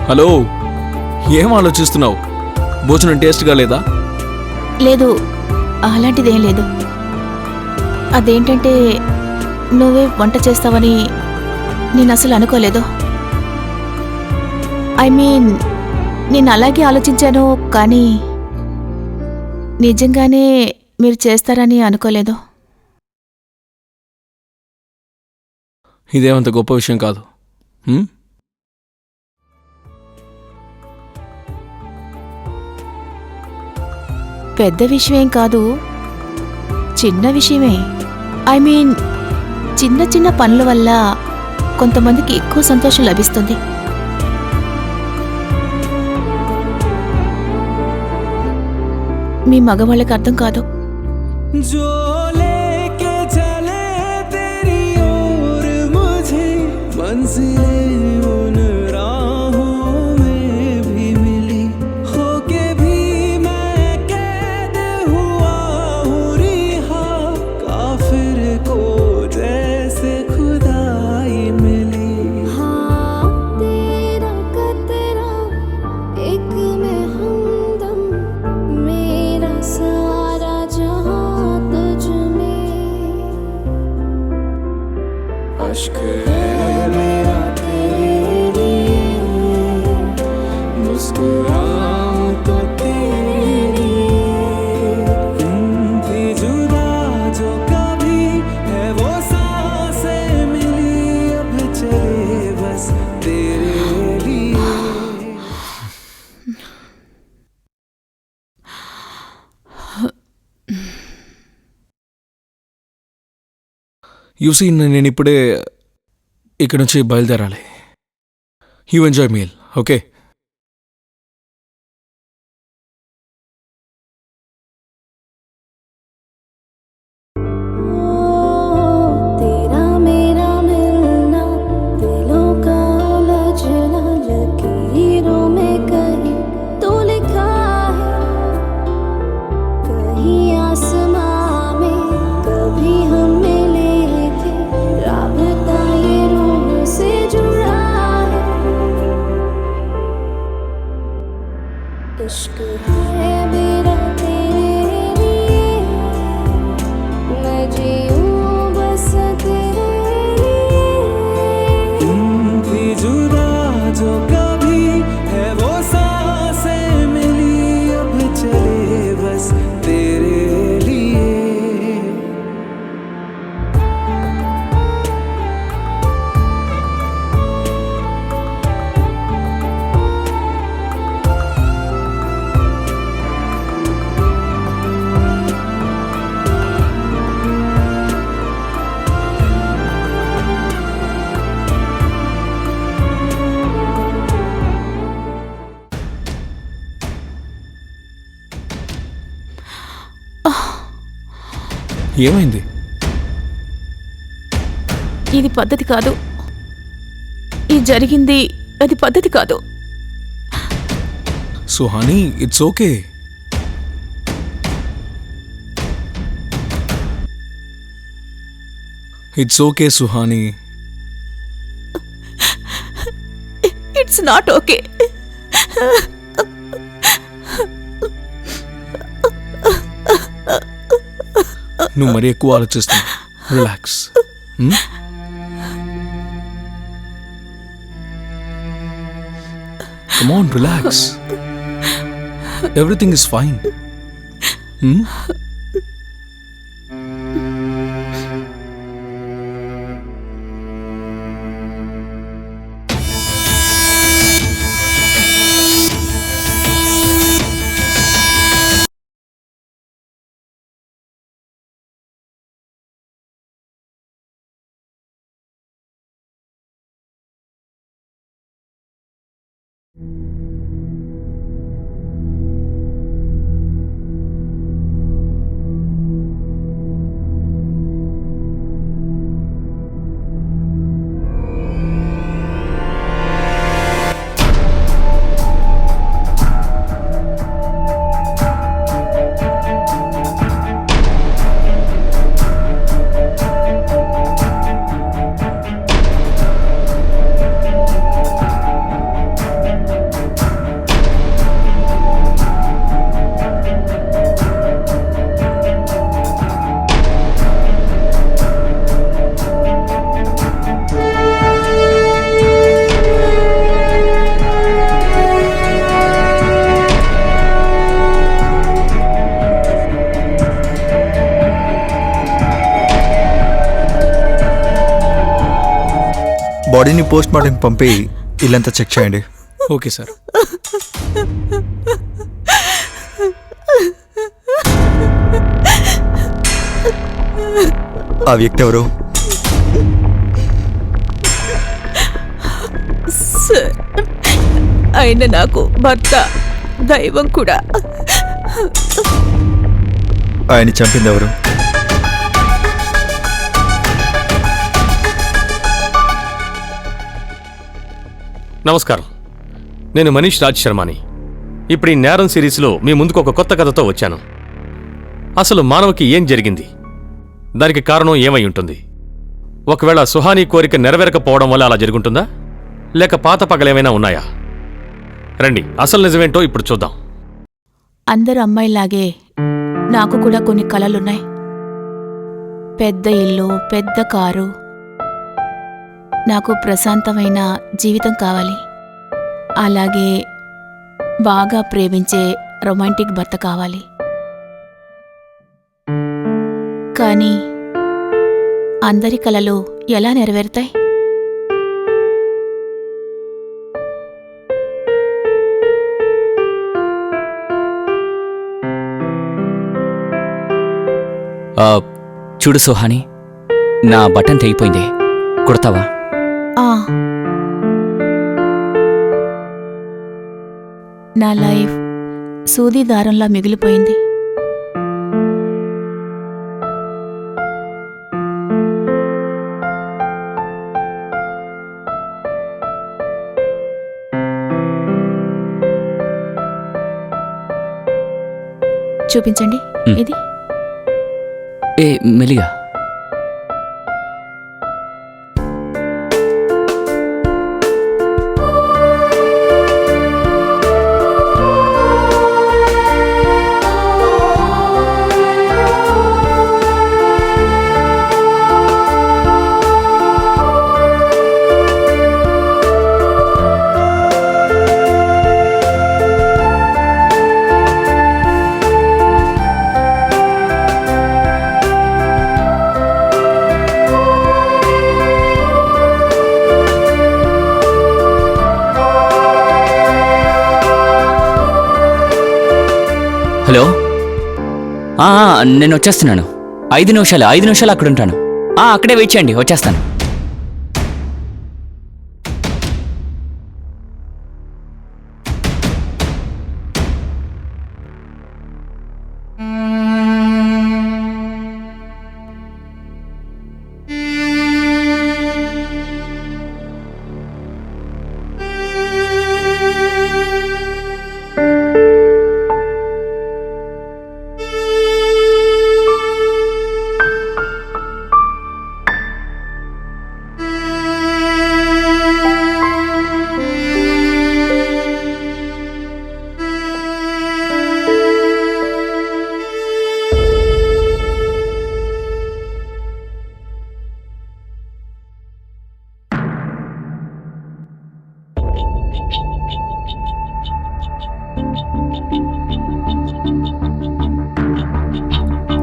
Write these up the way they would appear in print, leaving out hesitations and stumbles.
Hello, ఏం ఆలోచిస్తున్నావు? భోజనం టేస్ట్గా లేదా? లేదు, అలాంటిదేం లేదు. అదేంటంటే నువ్వే వంట చేస్తావని నేను అసలు అనుకోలేదు. నేను అలాగే ఆలోచించాను, కానీ నిజంగానే మీరు చేస్తారని అనుకోలేదు. ఇదేమంత గొప్ప విషయం కాదు. పెద్ద విషయమేం కాదు, చిన్న విషయమే. చిన్న చిన్న పనుల వల్ల కొంతమందికి ఎక్కువ సంతోషం లభిస్తుంది. మీ మగవాళ్ళకి అర్థం కాదు. యూసీ, నేను ఇప్పుడే ఇక్కడ నుంచి బయలుదేరాలి. You enjoy meal, okay? इश्क है मेरा तेरे लिए, मैं जीऊं बस तेरे लिए। भी जुदा जो कभी है वो सांसें मिली, अब चले बस तेरे लिए। ఏమైంది? ఇది పద్ధతి కాదు. ఈ జరిగింది అది పద్ధతి కాదు. Suhani, it's okay. It's okay Suhani. It's not okay. నువ్వు మరి ఎక్కువ ఆలోచిస్తున్నావు. Relax. Come on, relax. Everything is fine. బాడీని పోస్ట్ మార్టంకి పంపి ఇల్లంతా చెక్ చేయండి. Okay sir. ఆ వ్యక్తి ఎవరు? సార్, ఆయన నాకు భర్త, దైవం కూడా. ఆయన చంపింది ఎవరు? నమస్కారం, నేను మనీష్ రాజ్ శర్మాని. ఇప్పుడు ఈ నేరం సిరీస్లో మీ ముందుకు ఒక కొత్త కథతో వచ్చాను. అసలు మానవకి ఏం జరిగింది, దానికి కారణం ఏమై ఉంటుంది? ఒకవేళ సుహానీ కోరిక నెరవేరకపోవడం వల్ల అలా జరుగుంటుందా, లేక పాత పగలేమైనా ఉన్నాయా? రండి, అసలు నిజమేంటో ఇప్పుడు చూద్దాం. అందరు అమ్మాయిలాగే నాకు కూడా కొన్ని కలలున్నాయి. పెద్ద ఇల్లు, పెద్ద కారు, నాకు ప్రశాంతమైన జీవితం కావాలి. అలాగే బాగా ప్రేమించే రొమాంటిక్ భర్త కావాలి. కానీ అందరి కలలు ఎలా నెరవేరుతాయి? చూడు సుహాని, నా బటన్ తెగిపోయింది, కుడతావా? నా లైఫ్ సూది దారంలా మిగిలిపోయింది. చూపించండి. ఇది మెలిగా. హలో, నేను వచ్చేస్తున్నాను. 5 నిమిషాలు అక్కడ ఉంటాను. అక్కడే వెయిట్ చేయండి, వచ్చేస్తాను.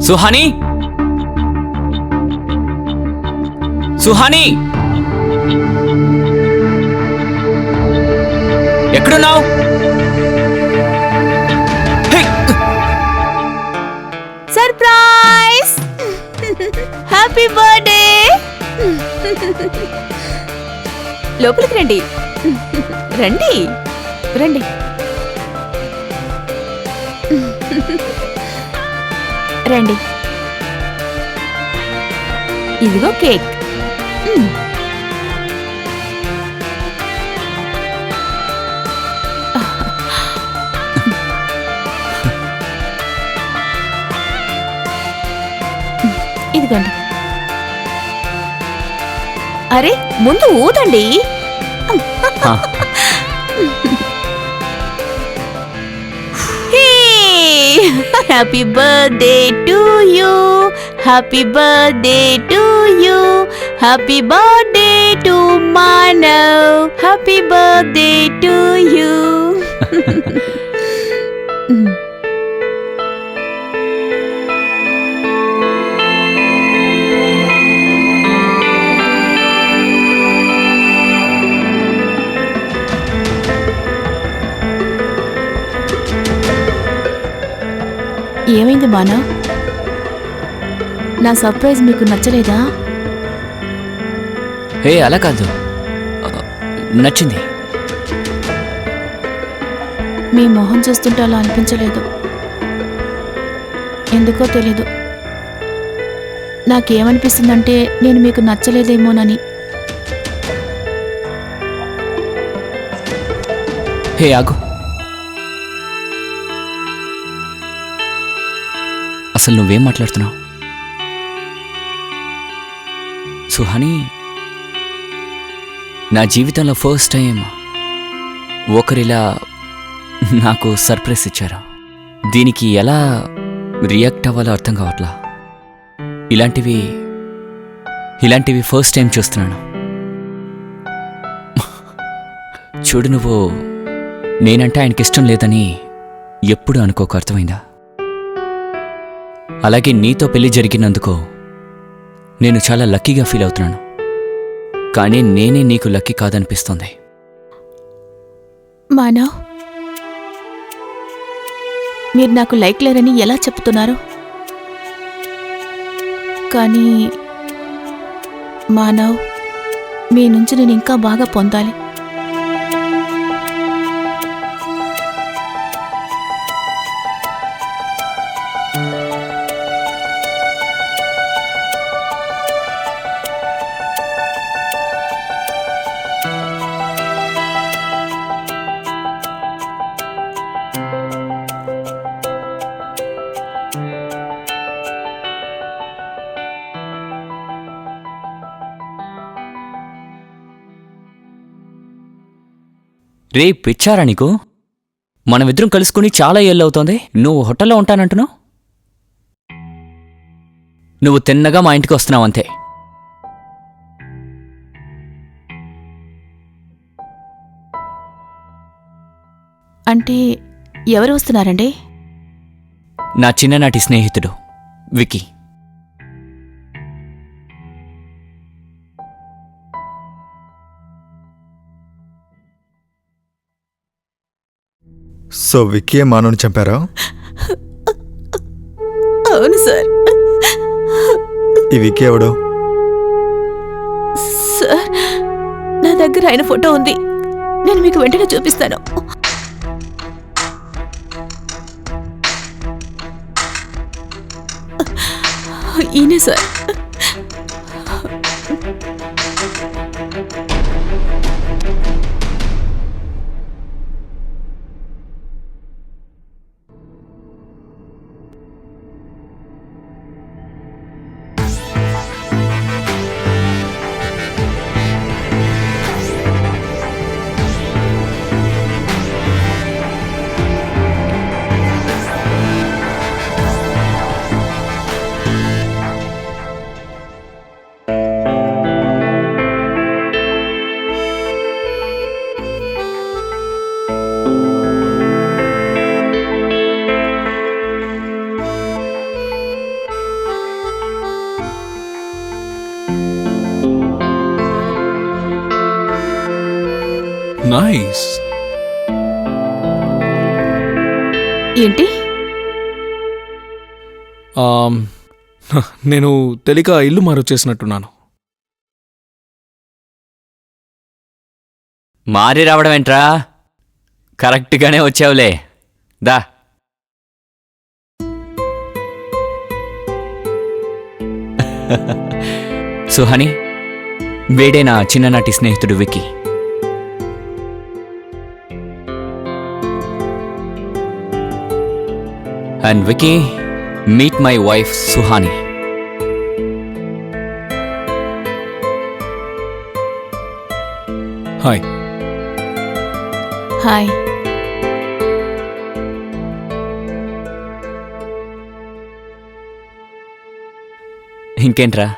సుహాని, సుహాని, ఎక్కడున్నావు? సర్ప్రైజ్! Happy birthday! లోపలికి రండి, రండి రండి. రండి, ఇదిగో కేక్. ఇదిగోండి. అరే, ముందు ఊదండి. Happy birthday to you, happy birthday to you, happy birthday to Manav, happy birthday to you. ఏమైంది మానవ్? నా సర్ప్రైజ్ మీకు నచ్చలేదా? హే అలా కాదు, నచ్చింది. మీ మొహం చూస్తుంటే అలా అనిపించలేదు. ఎందుకో తెలీదు. నాకేమనిపిస్తుందంటే నేను మీకు నచ్చలేదేమోనని. హే ఆగు, అసలు నువ్వేం మాట్లాడుతున్నావు? సుహాని, నా జీవితంలో ఫస్ట్ టైం ఒకరిలా నాకు సర్ప్రైజ్ ఇచ్చారు. దీనికి ఎలా రియాక్ట్ అవ్వాలో అర్థం కావట్లా. ఇలాంటివి ఫస్ట్ టైం చూస్తున్నాను. చూడు, నువ్వు నేనంటే ఆయనకి ఇష్టం లేదని ఎప్పుడు అనుకోకు, అర్థమైందా? అలాగే నీతో పెళ్లి జరిగినందుకు నేను చాలా లక్కీగా ఫీల్ అవుతున్నాను. కానీ నేనే నీకు లక్కీ కాదనిపిస్తుంది. మానవ్, మీరు నాకు లైక్ లేరని ఎలా చెప్తున్నారు? కానీ మానవ్, మీ నుంచి నేను ఇంకా బాగా పొందాలి. రే పిచ్చారా నీకు? మనమిద్దరం కలుసుకుని చాలా ఏళ్ళవుతోంది. నువ్వు హోటల్లో ఉంటానంటున్నావు. నువ్వు తిన్నగా మా ఇంటికి వస్తున్నావంతే. అంటే ఎవరు వస్తున్నారండి? నా చిన్ననాటి స్నేహితుడు వికీ. సో విక్కీ మానవుని చంపారా? అవును సార్. ఈ విక్కీ ఎవడు? సార్, నా దగ్గర ఆయన ఫోటో ఉంది. నేను మీకు వెంటనే చూపిస్తాను. ఈయనే సార్. నైస్. ఏంటి? నేను తెలియక ఇల్లు మారొచ్చేసినట్టున్నాను. మారి రావడం ఏంట్రా? కరెక్ట్గానే వచ్చావులే. దా. సుహాని, వేడే నా చిన్ననాటి స్నేహితుడు Vicky. And Vicky, meet my wife Suhani. Hi. Hi. ఇంకేంట్రా?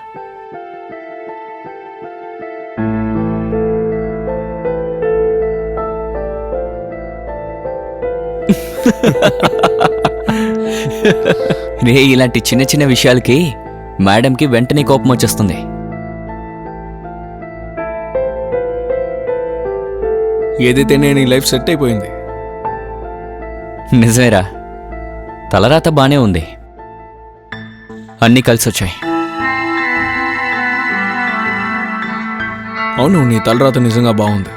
రే, ఇలాంటి చిన్న చిన్న విషయాలకి మేడంకి వెంటనే కోపం వచ్చేస్తుంది. ఏదైతే నేను ఈ లైఫ్ సెట్ అయిపోయింది. నిజమేరా, తలరాత బానే ఉంది, అన్నీ కలిసొచ్చాయి. అవును, నీ తలరాత నిజంగా బాగుంది.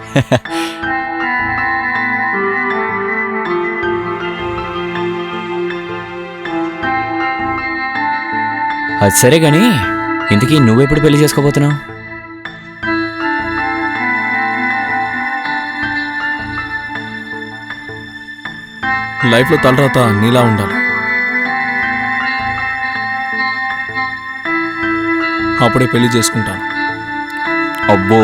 అది సరే గాని ఇంతకీ నువ్వెప్పుడు పెళ్లి చేసుకోబోతున్నావు? లైఫ్లో తలరాత నీలా ఉండాలి, అప్పుడే పెళ్లి చేసుకుంటాను. అబ్బో,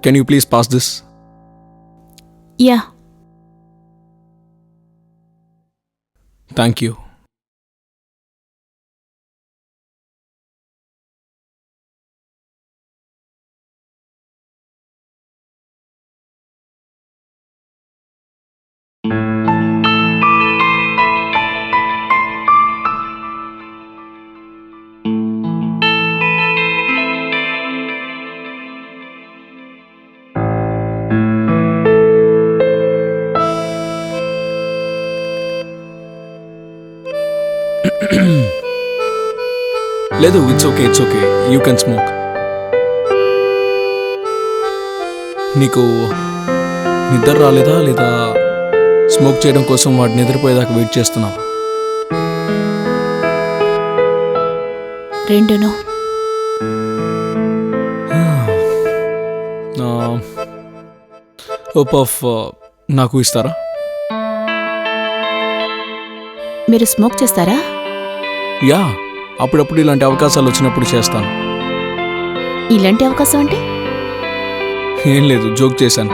can you please pass this? Yeah. Thank you. లేదు, it's okay, it's okay, you can smoke. నీకు నిద్ర రాలేదా, లేదా స్మోక్ చేయడం కోసం వాడు నిద్రపోయేదాకా వెయిట్ చేస్తున్నావా? రెండును. ఓ పఫ్ నాకు ఇస్తారా? మీరు స్మోక్ చేస్తారా? యా, అప్పుడప్పుడు ఇలాంటి అవకాశాలు వచ్చినప్పుడు చేస్తాను. ఇలాంటి అవకాశం అంటే? ఏం లేదు, జోక్ చేశాను.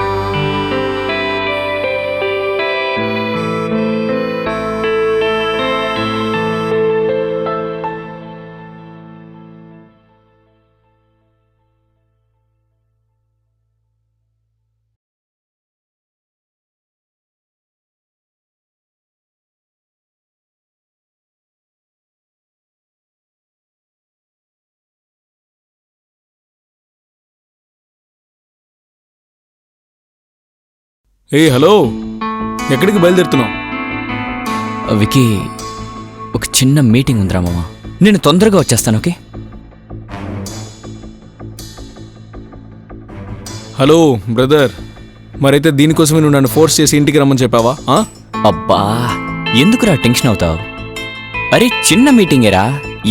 ఏ హలో, ఎక్కడికి బయలుదేరుతున్నావు? వికీ, ఒక చిన్న మీటింగ్ ఉందిరా మామ, నేను తొందరగా వచ్చేస్తాను. ఓకే? హలో బ్రదర్, మరైతే దీనికోసమే నువ్వు నన్ను ఫోర్స్ చేసి ఇంటికి రమ్మని చెప్పావా? అబ్బా, ఎందుకురా టెన్షన్ అవుతావు? అరే చిన్న మీటింగేరా,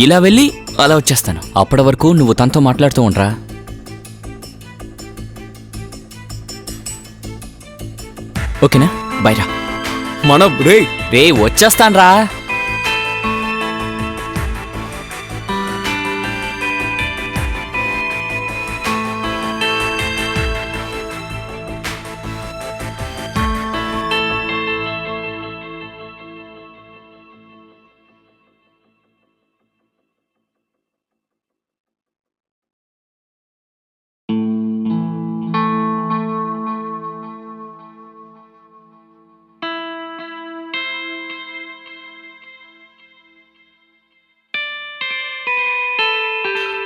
ఇలా వెళ్ళి అలా వచ్చేస్తాను. అప్పటి వరకు నువ్వు తనతో మాట్లాడుతూ ఉండరా. ఓకేనా? బైరా. మన రే వచ్చేస్తాన్రా.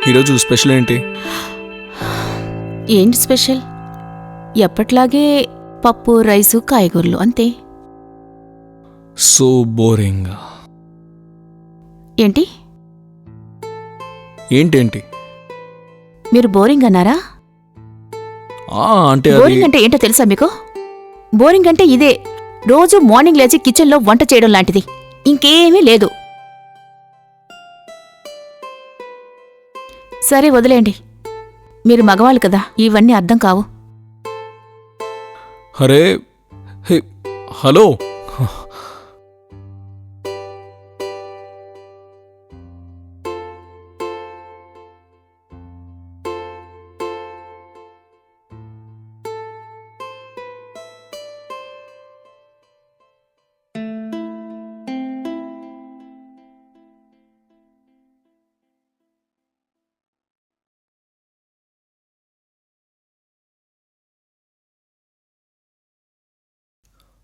ఈరోజు స్పెషల్ ఏంటి? ఏంటి స్పెషల్? ఎప్పట్లాగే పప్పు, రైసు, కాయగూరలు అంతే. So boring. ఏంటి? ఏంటేంటి? మీరు బోరింగ్ అన్నారా? అంటే బోరింగ్ అంటే ఏంటో తెలుసా మీకు? బోరింగ్ అంటే ఇదే, రోజు మార్నింగ్ లేచి కిచెన్లో వంట చేయడం లాంటిది, ఇంకేమీ లేదు. సరే వదిలేండి, మీరు మగవాళ్ళు కదా, ఇవన్నీ అర్థం కావు. అరే హలో,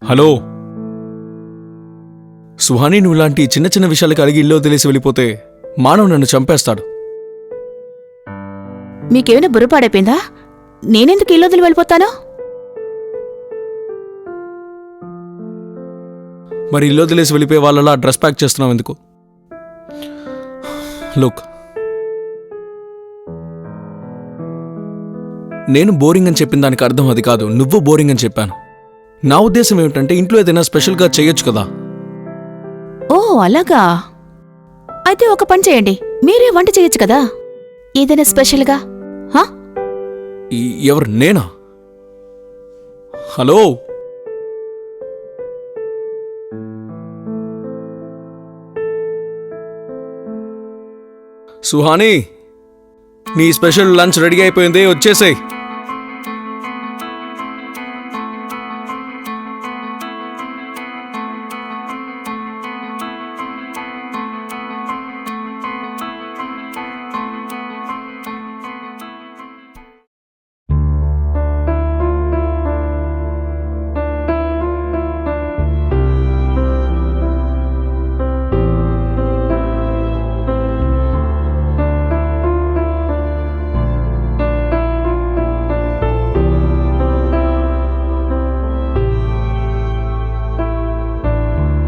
హలో సుహాని, నువ్వు ఇలాంటి చిన్న చిన్న విషయాలకు అడిగి ఇల్లు వదిలేసి వెళ్ళిపోతే మానవ్ నన్ను చంపేస్తాడు. మీకేమైనా బుర్ర పాడైపోయిందా? నేనెందుకు ఇల్లు వదిలి వెళ్ళిపోతాను? మరి ఇల్లు వదిలేసి వెళ్ళిపోయే వాళ్ళలా డ్రెస్ ప్యాక్ చేస్తున్నావు ఎందుకు? లుక్, నేను బోరింగ్ అని చెప్పిన దానికి అర్థం అది కాదు, నువ్వు బోరింగ్ అని చెప్పాను. నా ఉద్దేశం ఏమిటంటే ఇంట్లో ఏదైనా స్పెషల్గా చేయొచ్చు కదా. ఓ అలాగా? అయితే ఒక పని చేయండి, మీరే వంట చేయొచ్చు కదా, ఏదైనా స్పెషల్గా. హా? ఎవరు, నేనా? హలో, సుహాని, నీ స్పెషల్ లంచ్ రెడీ అయిపోయింది, వచ్చేసేయ్.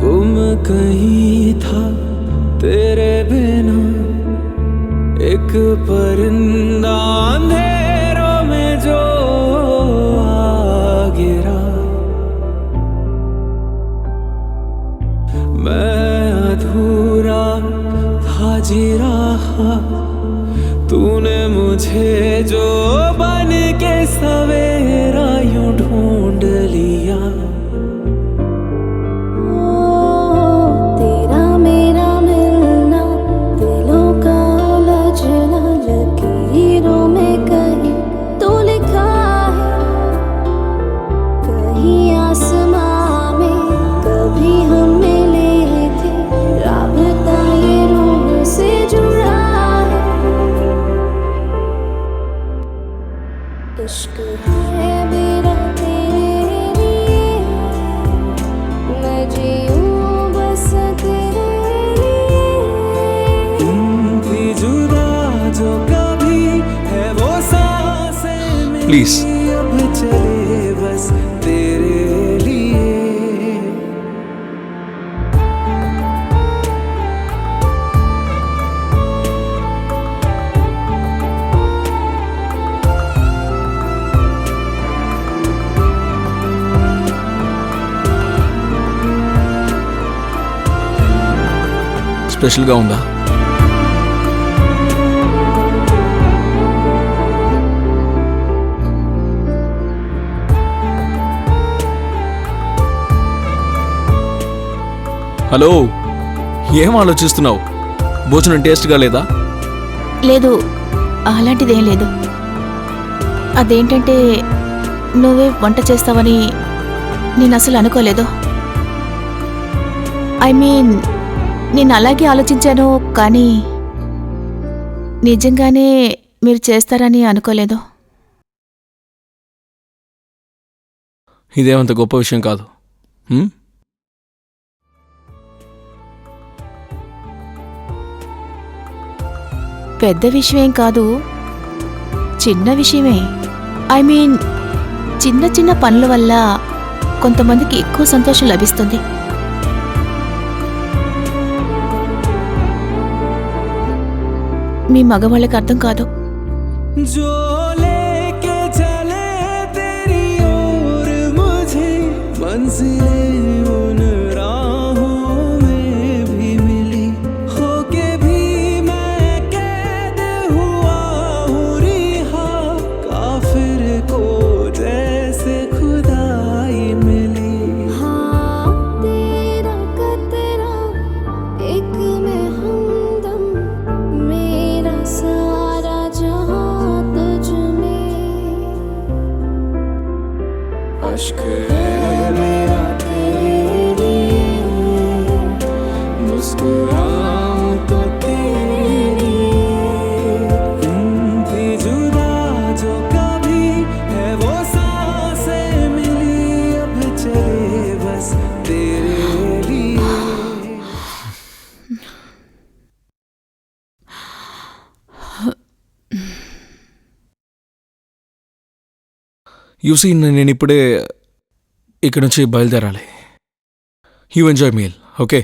गुम कहीं था तेरे बिना एक परिंदा अंधेरों में जो आ गिरा, मैं अधूरा था जी रहा, तूने मुझे जो बन के सवेरा यूं ढूंढ लिया। तेरा मेरा मिलना, दिलों का उलझना, लकीरों में कहीं तो लिखा है, कहीं आसमां में कभी हम मिले थे, राबता ये रूह से जुड़ा है। इश्क है मेरा तेरे लिए, मैं जीऊं बस तेरे लिए। थी जुदा जो कभी है वो सांसें मेरी Please. अब चले बस तेरे लिए। స్పెషల్గా ఉందా? హలో, ఏం ఆలోచిస్తున్నావు? భోజనం టేస్ట్గా లేదా? లేదు, అలాంటిదేం లేదు. అదేంటంటే నువ్వే వంట చేస్తావని నేను అసలు అనుకోలేదు. ఐ మీన్, నేను అలాగే ఆలోచించాను, కానీ నిజంగానే మీరు చేస్తారని అనుకోలేదు. ఇదేమంత గొప్ప విషయం కాదు. హ్మ్? పెద్ద విషయమేం కాదు, చిన్న విషయమే. ఐ మీన్, చిన్న చిన్న పనుల వల్ల కొంతమందికి ఎక్కువ సంతోషం లభిస్తుంది. మీ మగవాళ్ళకి అర్థం కాదు. जो लेके चले तेरी ओर मुझे, मंजिलें उन राहों में भी मिली, होके भी मैं कैद हुआ हूँ रिहा, काफिर को जैसे खुदाई मिली। हाँ, तेरा कतरा एक में हमदम, मेरा सारा जहां तुझ में। अश्क है मेरा तेरे लिए, मुस्कुराऊं तो तेरे लिए। थी जुदा जो कभी है वो सांसें मिली, अब चले యూసీ నేను ఇప్పుడే ఇక్కడ నుంచి బయలుదేరాలి. You enjoy meal, okay?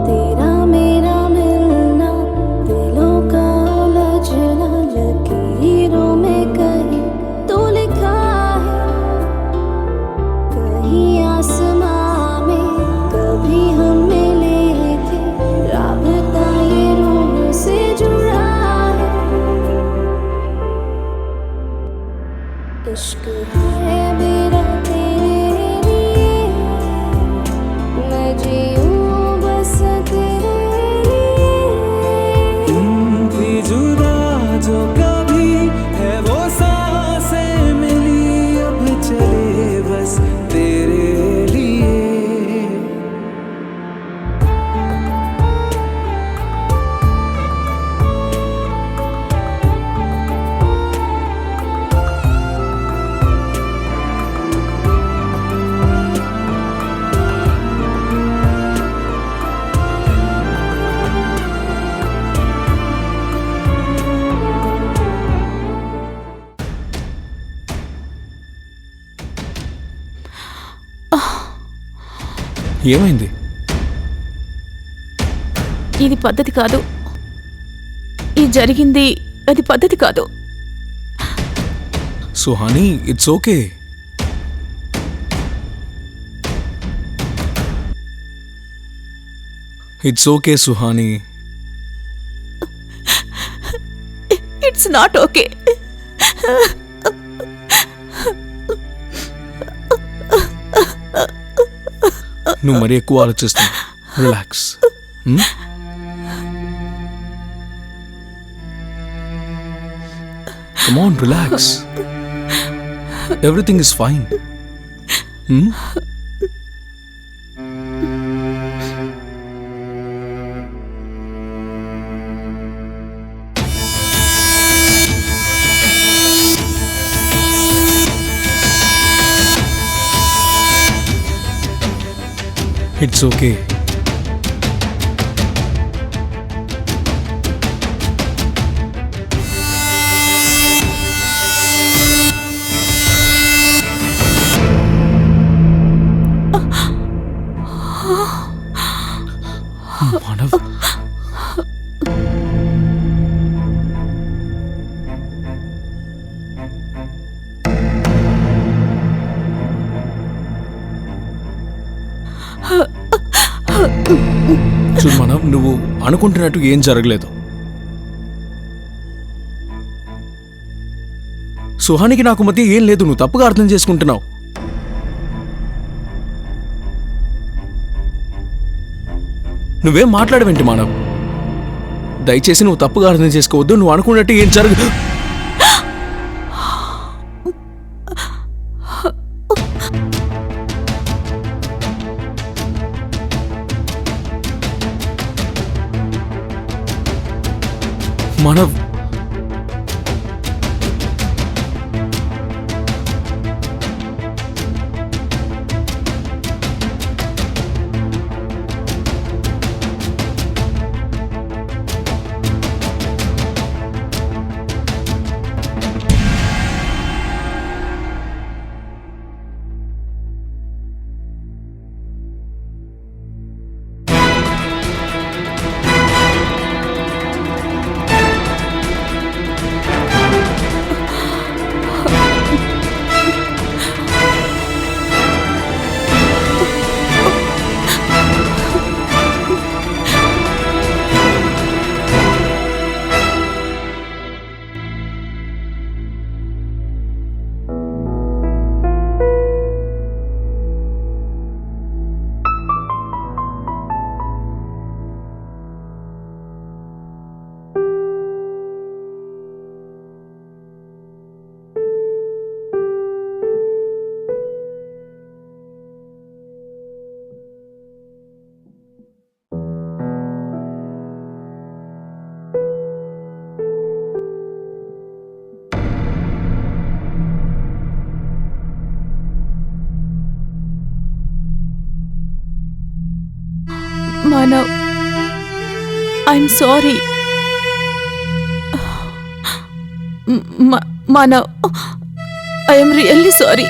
तेरा मेरा मिलना दिलों का उलझना लकीरों में कहीं तो लिखा है, कहीं आसमां में कभी हम मिले थे, राबता ये रूह से जुड़ा है, इश्क है मेरा तेरे लिए, मैं जीऊं बस तेरे लिए। थी जुदा जो कभी है वो सांसें मिली, अब चले बस तेरे लिए। ఏమైంది? ఇది పద్ధతి కాదు. ఈ జరిగింది అది పద్ధతి కాదు. Suhani, it's okay. It's okay Suhani. It's not okay. నువ్వు మరీ ఎక్కువ ఆలోచిస్తున్నావు. Relax. Come on, relax. Everything is fine. It's okay. Manav, చూడు మానవ్, నువ్వు అనుకుంటున్నట్టు ఏం జరగలేదు. సుహానికి నాకు మధ్య ఏం లేదు. నువ్వు తప్పుగా అర్థం చేసుకుంటున్నావు. నువ్వేం మాట్లాడవేంటి మానవ్? దయచేసి నువ్వు తప్పుగా అర్థం చేసుకోవద్దు. నువ్వు అనుకున్నట్టు ఏం జరగదు. Manav, Manav, I'm sorry. Manav, I'm really sorry.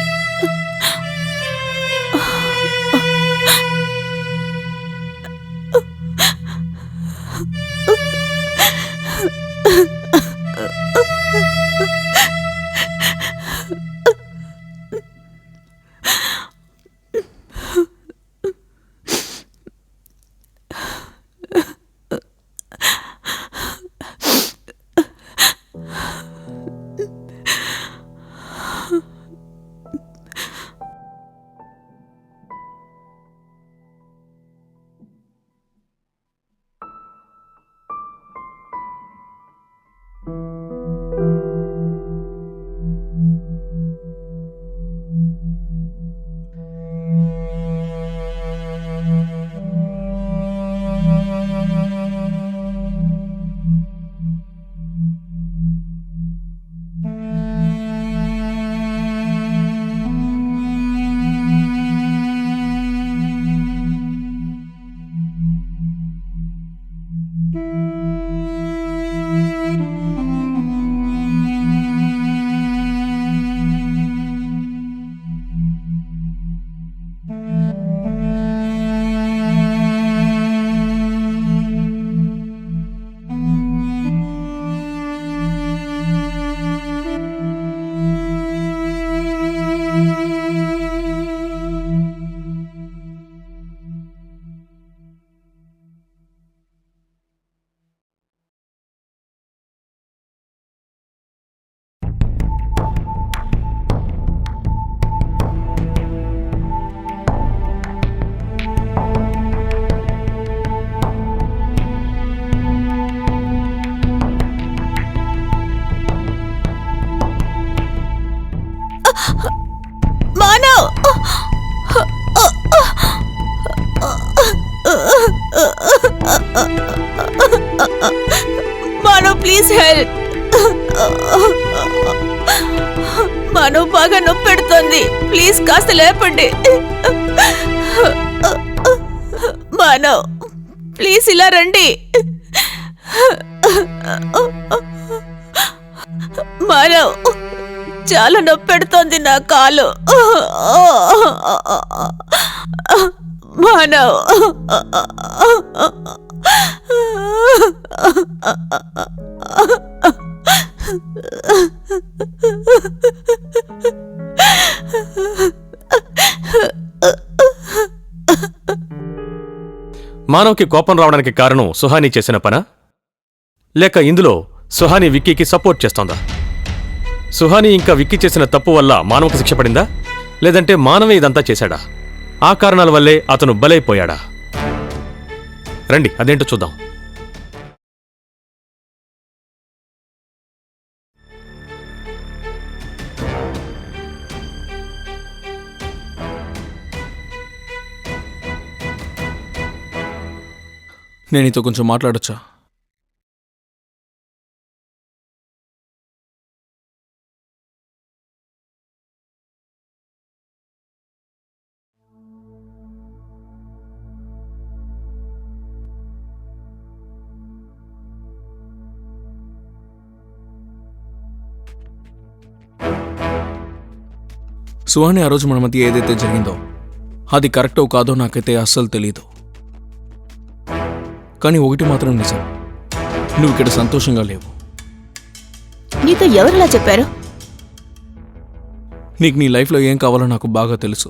Manav, Manav please help. Manav బాగా నొప్పి పెడుతోంది, ప్లీజ్ కాస్త లేపండి. మానవ్ ప్లీజ్ ఇలా రండి. మానవ్ చాలా నొప్పి పెడుతోంది నా కాలు. మానవ్ మానవ్కి కోపం రావడానికి కారణం సుహాని చేసిన పనా, లేక ఇందులో సుహాని విక్కీకి సపోర్ట్ చేస్తోందా? సుహాని ఇంకా విక్కీ చేసిన తప్పు వల్ల మానవకు శిక్ష పడిందా, లేదంటే మానవే ఇదంతా చేశాడా? ఆ కారణాల వల్లే అతను బలైపోయాడా? రండి అదేంటో చూద్దాం. నేను నీతో కొంచెం మాట్లాడొచ్చా? సుహాని ఆ రోజు మన మధ్య ఏదైతే జరిగిందో అది కరెక్టో కాదో నాకైతే అస్సలు తెలియదు. కానీ ఒకటి మాత్రం నిజం, నువ్వు ఇక్కడ సంతోషంగా లేవు. నీతో ఎవరిలా చెప్పారు? నీకు నీ లైఫ్లో ఏం కావాలో నాకు బాగా తెలుసు.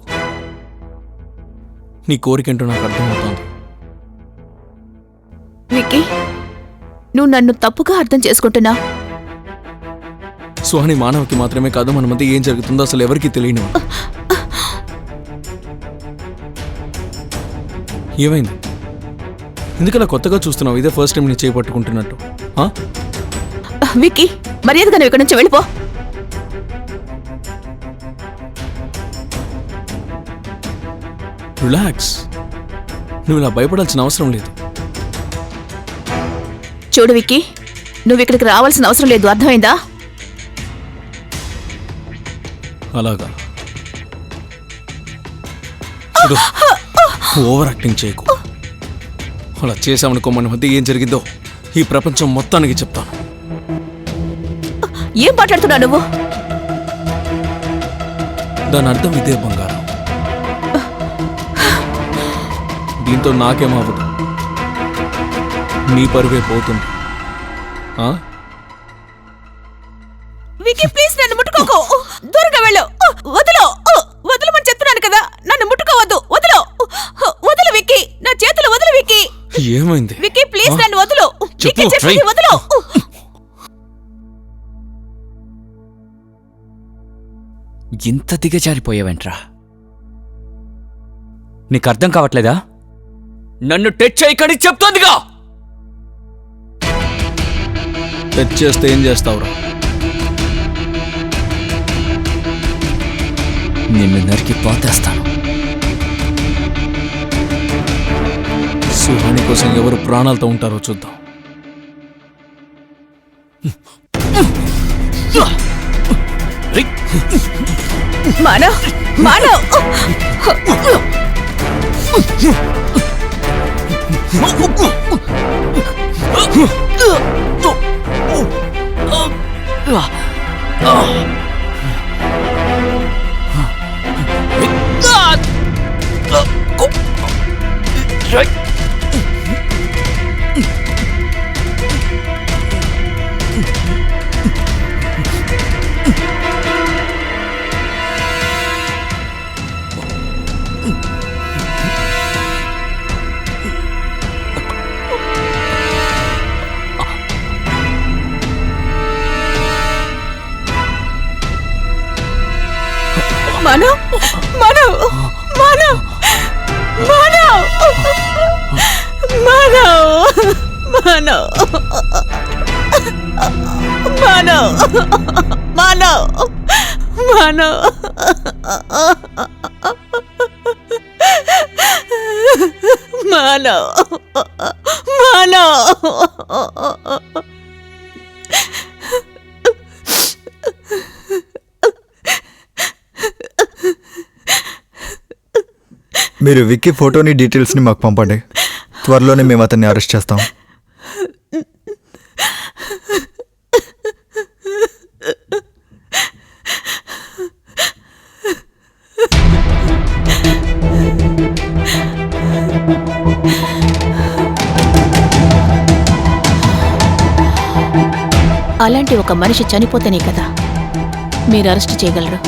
నీ కోరికేంటో నాకు అర్థమవుతోంది. విక్కీ, నువ్వు నన్ను తప్పుగా అర్థం చేసుకుంటున్నావు. సుహాని మానవకి మాత్రమే కాదు, మన మధ్య ఏం జరుగుతుందో అసలు ఎవరికీ తెలియను. ఏమైంది? ఎందుకలా కొత్తగా చూస్తున్నావు? ఇదే ఫస్ట్ టైం నీ చేయి పట్టుకుంటున్నట్టు. విక్కీ, మర్యాదగా నువ్వు ఇక్కడి నుంచి వెళ్ళిపో. రిలాక్స్, నువ్వు ఇలా భయపడాల్సిన అవసరం లేదు. చూడు విక్కీ, నువ్వు ఇక్కడికి రావాల్సిన అవసరం లేదు, అర్థమైందా? అలాగా, ఓవర్ యాక్టింగ్ చేయకు. అలా చేశామనుకో మన మధ్య ఏం జరిగిందో ఈ ప్రపంచం మొత్తానికి చెప్తాను. ఏం మాట్లాడుతున్నావు నువ్వు? దాని అర్థం ఇదే బంగారం. దీంతో నాకేమవ్వదు, నీ పరువే పోతుంది. ఆ? వికీ ప్లీజ్ నన్ను ముట్టుకోకు, దూరంగా వెళ్ళు, వదిలో, వదలమని చెప్తున్నాను కదా, నన్ను ముట్టుకోవద్దు, వదిలో, వదిలు వికీ, నా చేతులు వదిలు వికీ. ఏమైంది? వికీ ప్లీజ్ నన్ను వదిలు, చెప్పు, వికీ చెప్పండి, వదిలో. ఇంత దిగజారిపోయావేంట్రా? నీకు అర్థం కావట్లేదా? నన్ను టచ్ చేయకని చెప్తోందిగా. టచ్ చేస్తే ఏం చేస్తావురా? నిన్ను నరికి పోతేస్తాను. సుహాని కోసం ఎవరు ప్రాణాలతో ఉంటారో చూద్దాం. మానవ్, మానవ్, మానవ్, మానవ్, మానవ్, మానవ్, మానవ్, మానవ్, మానవ్, మానవ్, మానవ్, మానవ్. మీరు విక్కీ ఫోటోని డీటెయిల్స్ని మాకు పంపండి. త్వరలోనే మేము అతన్ని అరెస్ట్ చేస్తాం. అలాంటి ఒక మనిషి చనిపోతేనే కదా మీరు అరెస్ట్ చేయగలరు.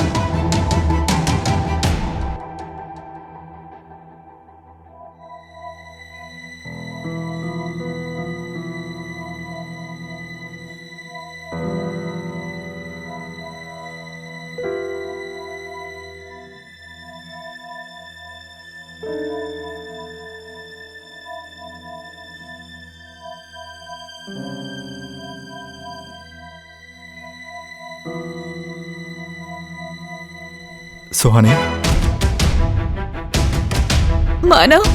సుహాని, మానవ్,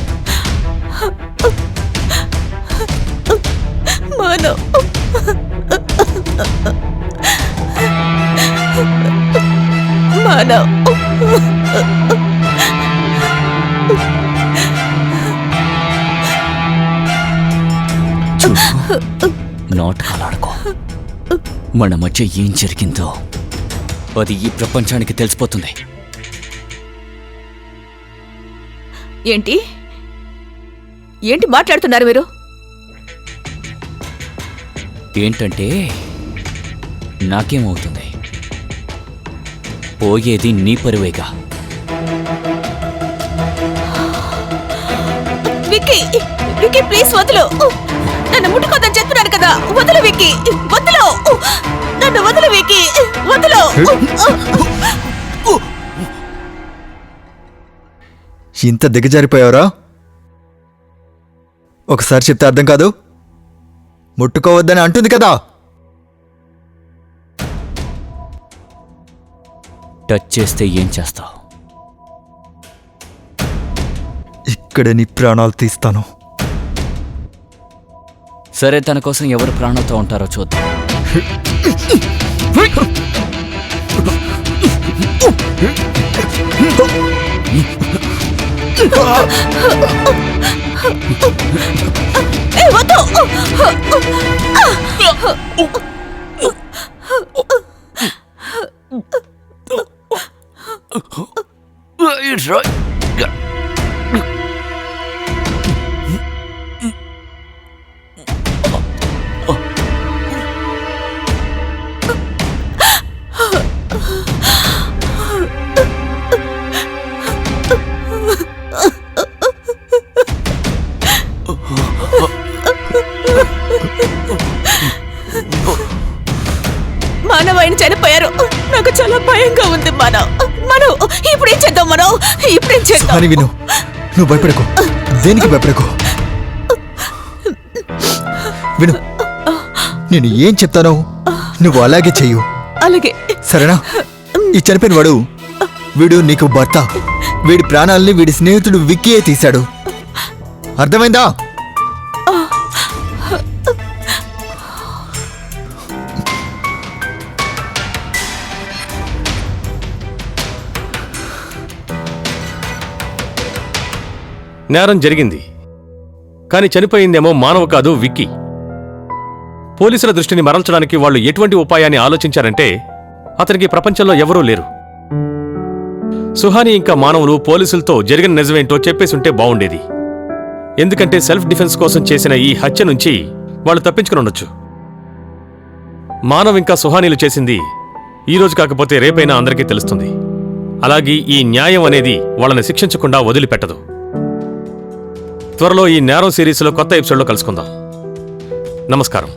మానవ్, మానవ్, నాటకాలాడుకో. మన మధ్య ఏం జరిగిందో అది ఈ ప్రపంచానికి తెలిసిపోతుంది. ఏంటి ఏంటి మాట్లాడుతున్నారు మీరు? ఏంటంటే నాకేమవుతుంది? పోయేది నీ పరువేగా. విక్కీ, విక్కీ ప్లీజ్ వదులు, నన్ను ముట్టుకోదని చెప్తున్నాను కదా, వదులు విక్కీ, వదులు, నన్ను వదులు విక్కీ, వదులు. ఇంత దిగజారిపోయావరా? ఒకసారి చెప్తే అర్థం కాదు. ముట్టుకోవద్దని అంటుంది కదా. టచ్ చేస్తే ఏం చేస్తావు? ఇక్కడే నీ ప్రాణాలు తీస్తాను. సరే, తన కోసం ఎవరు ప్రాణాలతో ఉంటారో చూద్దాం. ఏ, వద్దు. మానవ్ ఆయన చనిపోయారు. నాకు చాలా భయంగా ఉంది. మనం ఇప్పుడేం చేద్దాం? ఇప్పుడేం చేద్దాం? సుహాని విను, నువ్వు భయపడకు, దేనికి భయపడకు. విను, నేను ఏం చెప్తానో నువ్వు అలాగే చెయ్యు, అలాగే. సరేనా? ఈ చనిపోయిన వీడు నీకు భర్త. వీడి ప్రాణాలని వీడి స్నేహితుడు విక్కీయే తీశాడు. అర్థమైందా? నేరం జరిగింది, కానీ చనిపోయిందేమో మానవ కాదు, విక్కీ. పోలీసుల దృష్టిని మరల్చడానికి వాళ్ళు ఎటువంటి ఉపాయాన్ని ఆలోచించారంటే అతనికి ప్రపంచంలో ఎవరూ లేరు. సుహాని ఇంకా మానవులు పోలీసులతో జరిగిన నిజమేంటో చెప్పేసుంటే బావుండేది. ఎందుకంటే సెల్ఫ్ డిఫెన్స్ కోసం చేసిన ఈ హత్య నుంచి వాళ్ళు తప్పించుకుని ఉండొచ్చు. మానవ్ ఇంకా సుహానీలు చేసింది ఈరోజు కాకపోతే రేపైనా అందరికీ తెలుస్తుంది. అలాగే ఈ న్యాయం అనేది వాళ్ళని శిక్షించకుండా వదిలిపెట్టదు. త్వరలో ఈ నేరం సిరీస్లో కొత్త ఎపిసోడ్లో కలుసుకుందాం. నమస్కారం.